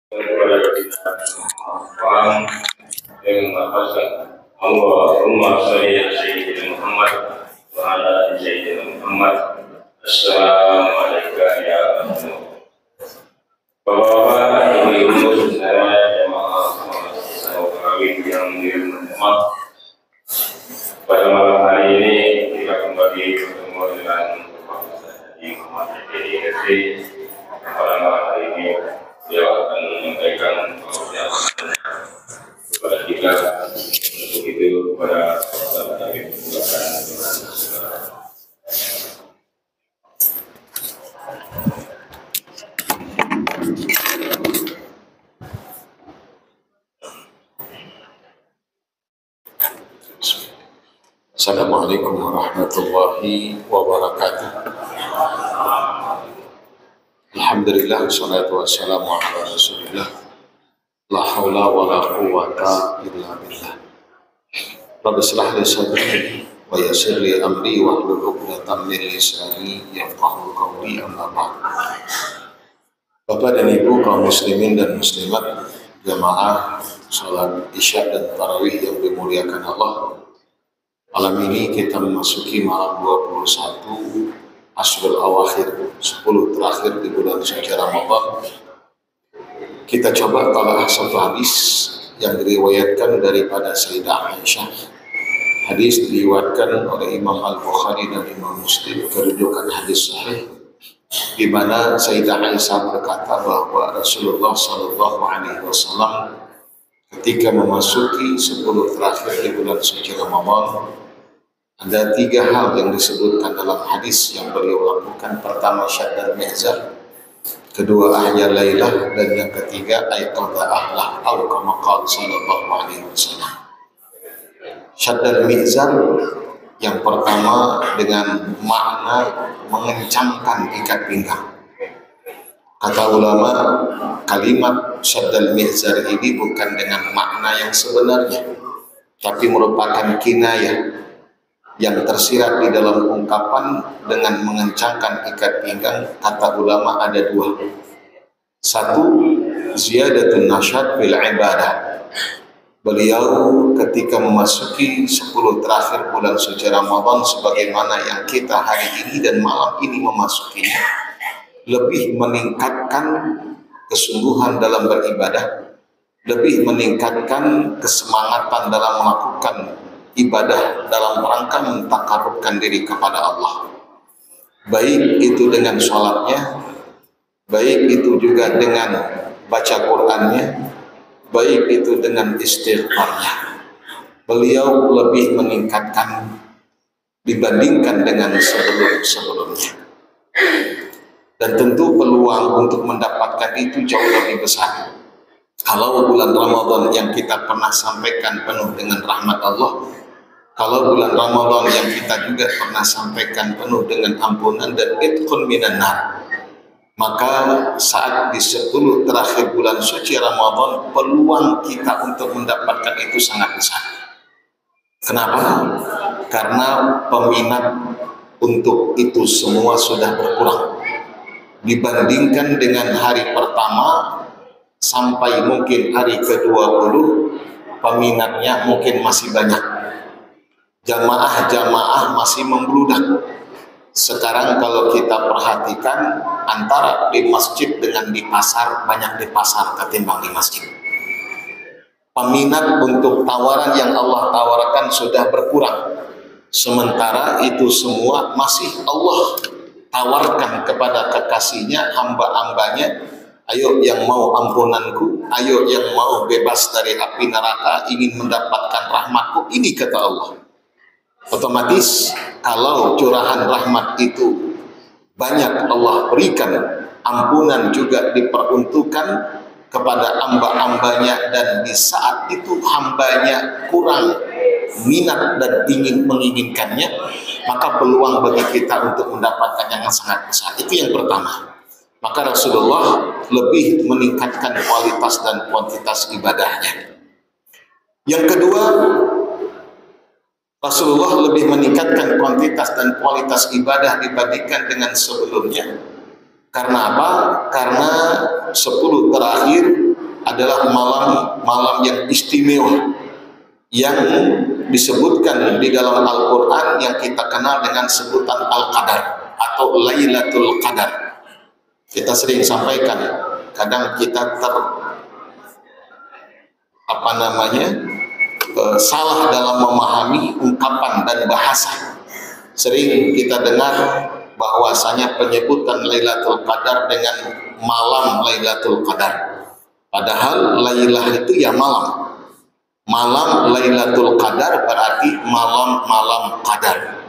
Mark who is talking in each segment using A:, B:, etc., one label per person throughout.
A: Orang yang mengatakan Allahumma sholli ala sayyidina Muhammad wa ala ali sayyidina Muhammad. Assalamualaikum ya Rasulullah. Bapak-bapak, ibu-ibu, saudara jemaah tarawih yang dirahmati, pada malam hari ini kita kembali bertemu dengan Bapak Ustaz Muhammad DDRC. Pada malam hari ini dia akan menyampaikan kepada kita, untuk itu kepada sahabat Nabi
B: Assalamualaikum warahmatullahi wabarakatuh. Alhamdulillah, wassalatu wassalamu ala rasulillah. La hawla wa la quwwata illa billah. Rabbi shrah li sadri wa yassir li amri wa hlul 'uqdatam min lisani yafqahu qawli, amma ba'd. Bapak dan Ibu kaum muslimin dan muslimat, jamaah salat Isya dan tarawih yang dimuliakan Allah. Malam ini kita memasuki malam 21 Ashrul Awakhir, 10 terakhir di bulan suci Ramadan. Kita coba kalau satu hadis yang diriwayatkan daripada Sayyidah Aisyah. Hadis diriwayatkan oleh Imam Al-Bukhari dan Imam Muslim, kerujukan hadis sahih, di mana Sayyidah Aisyah berkata bahwa Rasulullah SAW ketika memasuki 10 terakhir di bulan suci Ramadan, ada 3 hal yang disebutkan dalam hadis yang beliau lakukan. Pertama, syaddal mi'zar, kedua, ahya lailah, dan yang ketiga, ayqadha ahlah, atau kama qala sallallahu alaihi wasallam. Syaddal mi'zar yang pertama dengan makna mengencangkan ikat pinggang. Kata ulama, kalimat syaddal mi'zar ini bukan dengan makna yang sebenarnya, tapi merupakan kinayah yang tersirat di dalam ungkapan dengan mengencangkan ikat pinggang. Kata ulama ada 2. Satu, ziyadatun nasyad fil ibadah. Beliau ketika memasuki 10 terakhir bulan suci Ramadan, sebagaimana yang kita hari ini dan malam ini memasukinya, lebih meningkatkan kesungguhan dalam beribadah, lebih meningkatkan kesemangatan dalam melakukan ibadah dalam rangka mentakarubkan diri kepada Allah. Baik itu dengan sholatnya, baik itu juga dengan baca Qur'annya, baik itu dengan istighfarnya. Beliau lebih meningkatkan dibandingkan dengan sebelum-sebelumnya. Dan tentu peluang untuk mendapatkan itu jauh lebih besar. Kalau bulan Ramadan yang kita pernah sampaikan penuh dengan rahmat Allah, kalau bulan Ramadan yang kita juga pernah sampaikan penuh dengan ampunan dan itqun minan nar, maka saat di 10 terakhir bulan suci Ramadan, peluang kita untuk mendapatkan itu sangat besar. Kenapa? Karena peminat untuk itu semua sudah berkurang dibandingkan dengan hari pertama sampai mungkin hari ke-20. Peminatnya mungkin masih banyak, jamaah-jamaah masih membludak. Sekarang kalau kita perhatikan, antara di masjid dengan di pasar, banyak di pasar ketimbang di masjid. Peminat untuk tawaran yang Allah tawarkan sudah berkurang, sementara itu semua masih Allah tawarkan kepada kekasihnya, hamba-hambanya. Ayo yang mau ampunanku, ayo yang mau bebas dari api neraka, ingin mendapatkan rahmatku, ini kata Allah. Otomatis kalau curahan rahmat itu banyak Allah berikan, ampunan juga diperuntukkan kepada hamba-hambanya, dan di saat itu hambanya kurang minat dan ingin menginginkannya, maka peluang bagi kita untuk mendapatkannya sangat besar. Itu yang pertama. Maka Rasulullah lebih meningkatkan kualitas dan kuantitas ibadahnya. Yang kedua, Rasulullah lebih meningkatkan kuantitas dan kualitas ibadah dibandingkan dengan sebelumnya. Karena apa? Karena 10 terakhir adalah malam yang istimewa yang disebutkan di dalam Al-Quran yang kita kenal dengan sebutan Al-Qadar atau Lailatul Qadar. Kita sering sampaikan, kadang kita salah dalam memahami ungkapan dan bahasa. Sering kita dengar bahwasanya penyebutan Lailatul Qadar dengan malam Lailatul Qadar. Padahal Lailah itu ya malam. Malam Lailatul Qadar berarti malam-malam qadar.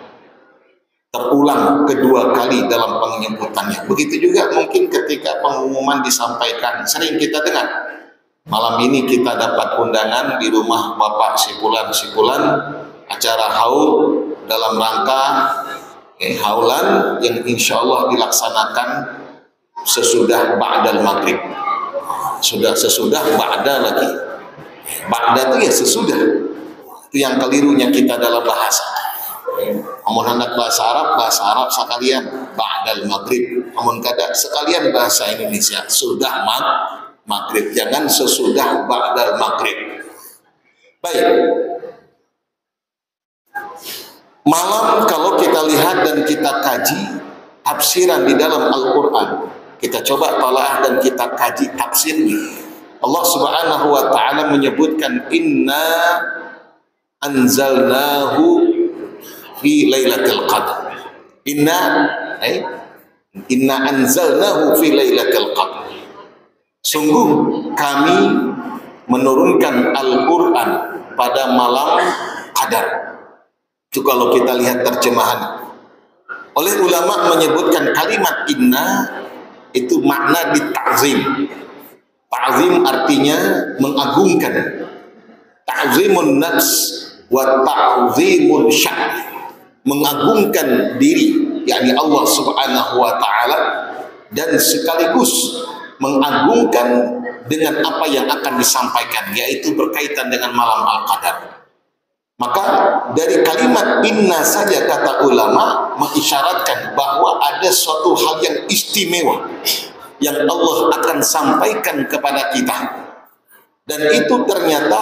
B: Terulang kedua kali dalam penyebutannya. Begitu juga mungkin ketika pengumuman disampaikan, sering kita dengar, malam ini kita dapat undangan di rumah Bapak Sipulan, acara haul dalam rangka haulan yang insya Allah dilaksanakan sesudah ba'dal maghrib. Sesudah ba'da lagi. Ba'da itu ya sesudah. Itu yang kelirunya kita dalam bahasa. Amun hendak bahasa Arab sekalian ba'dal maghrib. Amun kada sekalian bahasa Indonesia sudah maghrib. Jangan sesudah ba'dal maghrib. Baik. Malam kalau kita lihat dan kita kaji tafsiran di dalam Al-Quran, kita coba telaah dan kita kaji tafsirnya. Allah Subhanahu wa taala menyebutkan inna anzalnahu fi lailatul qadar. Inna anzalnahu fi lailatul qadar. Sungguh kami menurunkan Al-Quran pada malam qadar. Itu kalau kita lihat terjemahan. Oleh ulama menyebutkan kalimat inna itu makna dita'zim. Ta'zim artinya mengagungkan. Ta'zimun nafs wa ta'zimun sya'n. Mengagungkan diri, yakni Allah Subhanahu wa taala, dan sekaligus mengagungkan dengan apa yang akan disampaikan, yaitu berkaitan dengan malam Al-Qadar. Maka dari kalimat inna saja kata ulama mengisyaratkan bahwa ada suatu hal yang istimewa yang Allah akan sampaikan kepada kita. Dan itu ternyata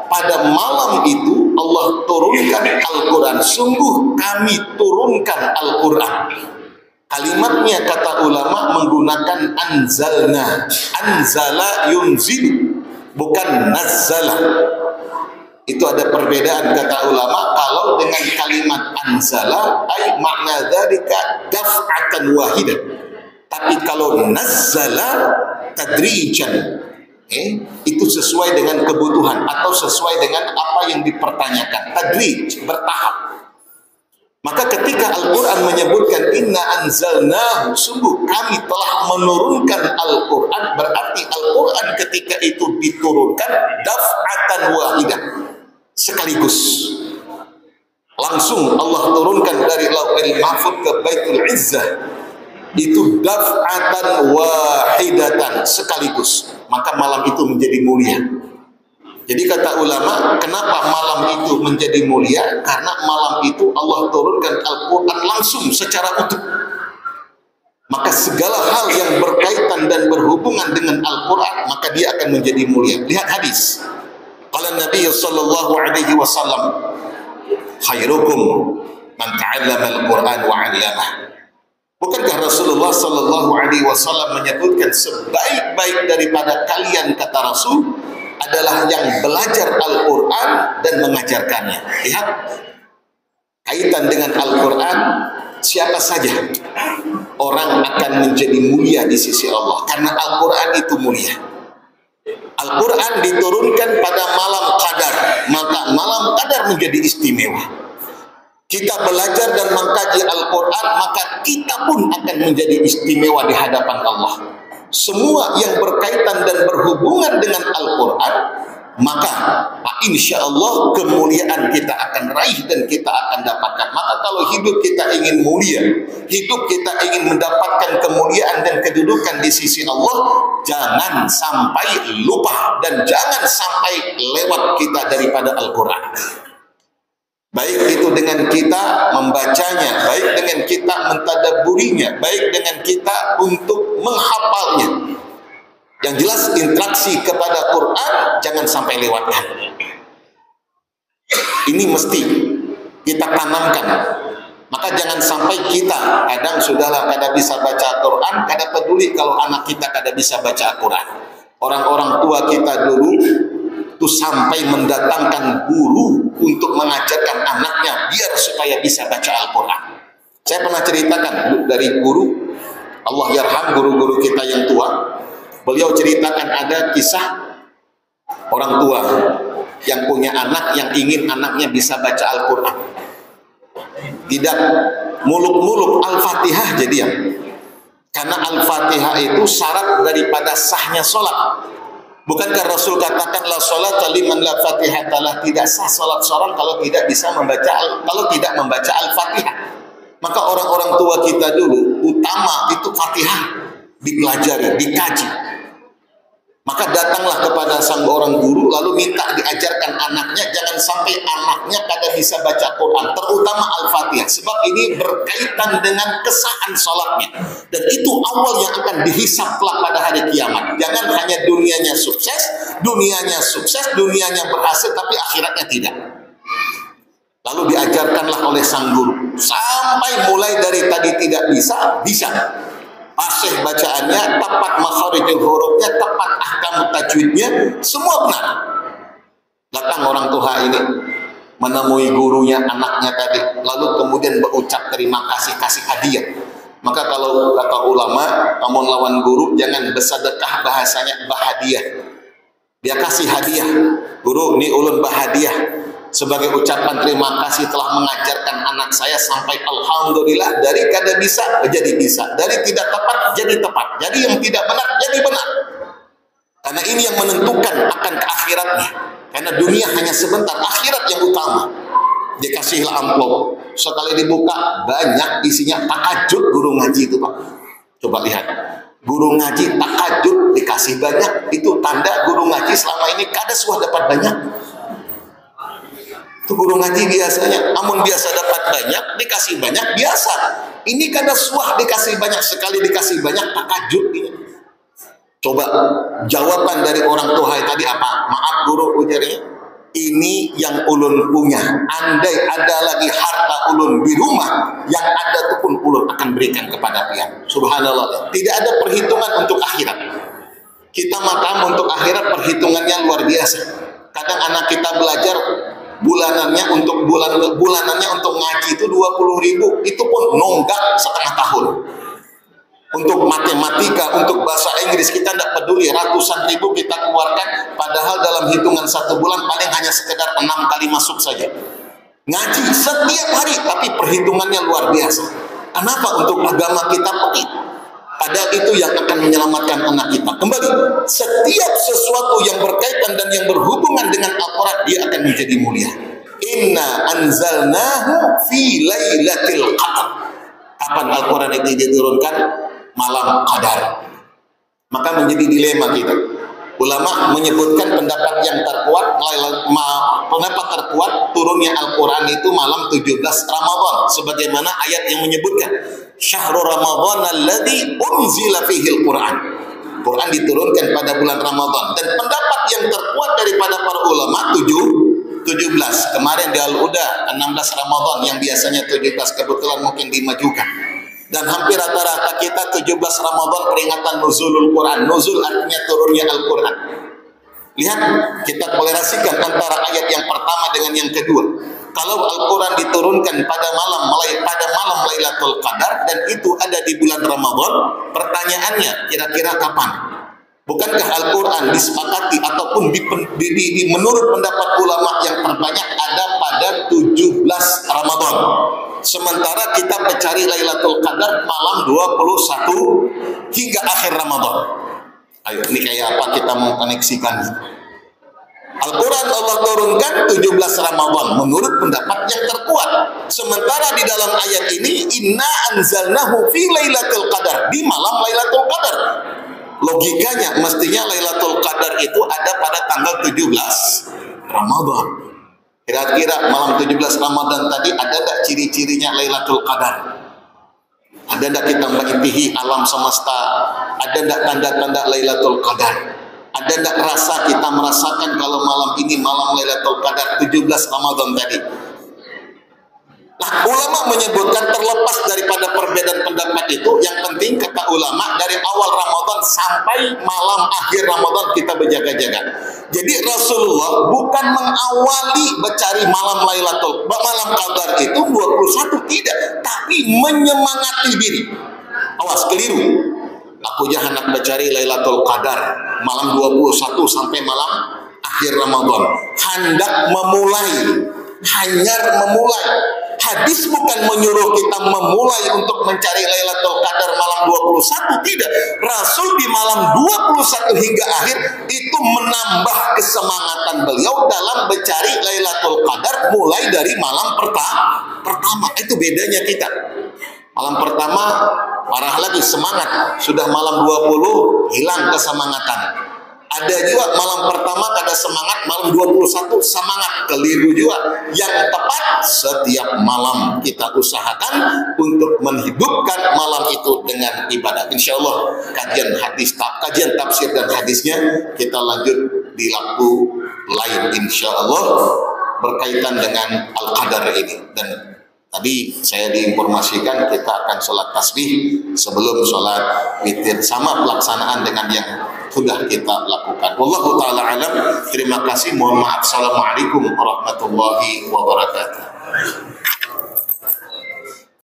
B: pada malam itu Allah turunkan Al-Quran. Sungguh kami turunkan Al-Quran. Kalimatnya kata ulama menggunakan anzalna. Anzala yunzil, bukan nazzala. Itu ada perbedaan kata ulama. Kalau dengan kalimat anzala ay makna dzalika daf'atan wahidah. Tapi kalau nazzala tadrijan, itu sesuai dengan kebutuhan atau sesuai dengan apa yang dipertanyakan. Tadrij, bertahap. Maka ketika Al-Quran menyebutkan inna anzalnahu, sungguh kami telah menurunkan Al-Quran, berarti Al-Quran ketika itu diturunkan daf'atan wahidah, sekaligus. Langsung Allah turunkan dari Lauhul Mahfuz ke Baitul Izzah. Itu daf'atan wahidatan, sekaligus. Maka malam itu menjadi mulia. Jadi kata ulama, kenapa malam itu menjadi mulia? Karena malam itu Allah turunkan Al-Quran langsung secara utuh. Maka segala hal yang berkaitan dan berhubungan dengan Al-Quran, maka dia akan menjadi mulia. Lihat hadis. Qala Nabi sallallahu alaihi wasallam, khairukum man ta'allama al-Quran wa 'allamah. Bukankah Rasulullah sallallahu alaihi wasallam menyebutkan sebaik-baik daripada kalian, kata Rasul, adalah yang belajar Al-Quran dan mengajarkannya. Lihat kaitan dengan Al-Quran, siapa saja orang akan menjadi mulia di sisi Allah karena Al-Quran itu mulia. Al-Quran diturunkan pada malam Qadar, maka malam Qadar menjadi istimewa. Kita belajar dan mengkaji Al-Quran, maka kita pun akan menjadi istimewa di hadapan Allah. Semua yang berkaitan dan berhubungan dengan Al-Quran, maka insya Allah kemuliaan kita akan raih dan kita akan dapatkan. Maka kalau hidup kita ingin mulia, hidup kita ingin mendapatkan kemuliaan dan kedudukan di sisi Allah, jangan sampai lupa dan jangan sampai lewat kita daripada Al-Quran. Baik itu dengan kita membacanya, baik dengan kita mentadabburinya, baik dengan kita untuk menghafalnya. Yang jelas interaksi kepada Quran jangan sampai lewatkan. Ini mesti kita tanamkan. Maka jangan sampai kita kadang sudahlah kada bisa baca Quran, kada peduli kalau anak kita kada bisa baca Quran. Orang-orang tua kita dulu itu sampai mendatangkan guru untuk mengajarkan anaknya biar supaya bisa baca Al-Quran. Saya pernah ceritakan dari guru, Allah yarham guru-guru kita yang tua. Beliau ceritakan ada kisah orang tua yang punya anak yang ingin anaknya bisa baca Al-Quran. Tidak muluk-muluk Al-Fatihah jadian. Karena Al-Fatihah itu syarat daripada sahnya sholat. Bukankah Rasul katakan la sholata liman la fatihatalah, tidak sah sholat seorang kalau tidak bisa membaca Al-Fatihah. Maka orang-orang tua kita dulu utama itu Fatihah dipelajari, dikaji. Maka datanglah kepada sang orang guru lalu minta diajarkan anaknya, jangan sampai anaknya kada bisa baca Quran, terutama Al-Fatihah, sebab ini berkaitan dengan kesahan sholatnya, dan itu awal yang akan dihisap kelak pada hari kiamat. Jangan hanya dunianya sukses, dunianya berhasil, tapi akhiratnya tidak. Lalu diajarkanlah oleh sang guru sampai mulai dari tadi tidak bisa, fasih bacaannya, tepat makharijul hurufnya, tepat ahkam tajwidnya, semua benar. Datang orang tua ini menemui gurunya anaknya tadi, lalu kemudian berucap terima kasih, kasih hadiah. Maka kalau kata ulama, amun lawan guru jangan bersedekah, bahasanya bahadiah. Dia kasih hadiah, guru ini ulun bahadiah sebagai ucapan terima kasih telah mengajarkan anak saya sampai alhamdulillah dari kada bisa jadi bisa, dari tidak tepat jadi tepat, jadi yang tidak benar jadi benar. Karena ini yang menentukan akan akhiratnya. Karena dunia hanya sebentar, akhirat yang utama. Dikasihlah amplop, sekali dibuka banyak isinya tahajud guru ngaji itu Pak. Coba lihat, guru ngaji tahajud dikasih banyak, itu tanda guru ngaji selama ini kada suah dapat banyak. Itu guru ngaji biasanya, amun biasa dapat banyak, dikasih banyak biasa. Ini kada suah dikasih banyak, sekali dikasih banyak tahajud ini. Coba jawaban dari orang tua tadi apa? Maaf guru ujarnya, ini yang ulun punya. Andai ada lagi harta ulun di rumah, yang ada itu pun ulun akan berikan kepada pian. Subhanallah. Tidak ada perhitungan untuk akhirat. Kita matam untuk akhirat perhitungannya luar biasa. Kadang anak kita belajar bulanannya untuk ngaji itu 20.000, itu pun nunggak setengah tahun. Untuk matematika, untuk bahasa Inggris kita tidak peduli, ratusan ribu kita keluarkan, padahal dalam hitungan satu bulan paling hanya sekedar 6 kali masuk saja. Ngaji setiap hari, tapi perhitungannya luar biasa. Kenapa? Untuk agama kita pelit. Padahal itu yang akan menyelamatkan anak kita. Kembali, setiap sesuatu yang berkaitan dan yang berhubungan dengan Al-Quran, dia akan menjadi mulia. Inna anzalnahu fi lailatul qadar. Kapan Al-Quran itu diturunkan? Malam Qadar. Maka menjadi dilema kita. Ulama menyebutkan pendapat yang terkuat, pendapat terkuat turunnya Al-Quran itu malam 17 Ramadan, sebagaimana ayat yang menyebutkan Syahrul Ramadan alladzi unzila fihi al-Quran. Quran diturunkan pada bulan Ramadan, dan pendapat yang terkuat daripada para ulama 17. Kemarin di Al-Huda 16 Ramadan, yang biasanya 17 kebetulan mungkin dimajukan. Dan hampir rata-rata kita 17 Ramadan peringatan nuzulul Quran. Nuzul artinya turunnya Al-Quran. Lihat, kita kolerasikan antara ayat yang pertama dengan yang kedua. Kalau Al-Quran diturunkan pada malam Lailatul Qadar, dan itu ada di bulan Ramadan, pertanyaannya kira-kira kapan? Bukankah Al-Quran disepakati ataupun menurut pendapat ulama yang terbanyak ada pada 17 Ramadan. Sementara kita mencari Lailatul Qadar malam 21 hingga akhir Ramadan. Ayo, ini kayak apa kita mau koneksikan? Al-Quran Allah turunkan 17 Ramadan menurut pendapat yang terkuat. Sementara di dalam ayat ini, inna anzalnahu fi Lailatul Qadar, di malam Lailatul Qadar. Logikanya mestinya Lailatul Qadar itu ada pada tanggal 17 Ramadan. Kira-kira malam 17 Ramadan tadi ada tak ciri-cirinya Lailatul Qadar? Ada ndak kita mengikuti alam semesta? Ada ndak tanda-tanda Lailatul Qadar? Ada ndak rasa kita merasakan kalau malam ini malam Lailatul Qadar 17 Ramadan tadi? Nah, ulama menyebutkan terlepas daripada perbedaan pendapat itu, yang penting kata ulama dari awal Ramadan sampai malam akhir Ramadan kita berjaga-jaga. Jadi Rasulullah bukan mengawali mencari malam Qadar itu 21 tidak, tapi menyemangati diri. Awas keliru. Aku jangan nak mencari Lailatul Qadar malam 21 sampai malam akhir Ramadan. Hendak memulai, hanyar memulai. Hadis bukan menyuruh kita memulai untuk mencari Lailatul Qadar malam 21, tidak. Rasul di malam 21 hingga akhir itu menambah kesemangatan beliau dalam mencari Lailatul Qadar mulai dari malam pertama. Itu bedanya kita. Malam pertama marah lagi, semangat. Sudah malam 20 hilang kesemangatan. Ada juga malam pertama kada semangat, malam 21 semangat, keliru juga. Yang tepat setiap malam kita usahakan untuk menghidupkan malam itu dengan ibadah. Insya Allah kajian tafsir dan hadisnya kita lanjut di waktu lain insya Allah berkaitan dengan Al-Qadar ini. Dan tadi saya diinformasikan kita akan sholat tasbih sebelum sholat witir, sama pelaksanaan dengan yang sudah kita lakukan. Wallahu ta'ala alam. Terima kasih. Mohon maaf. Assalamualaikum warahmatullahi wabarakatuh.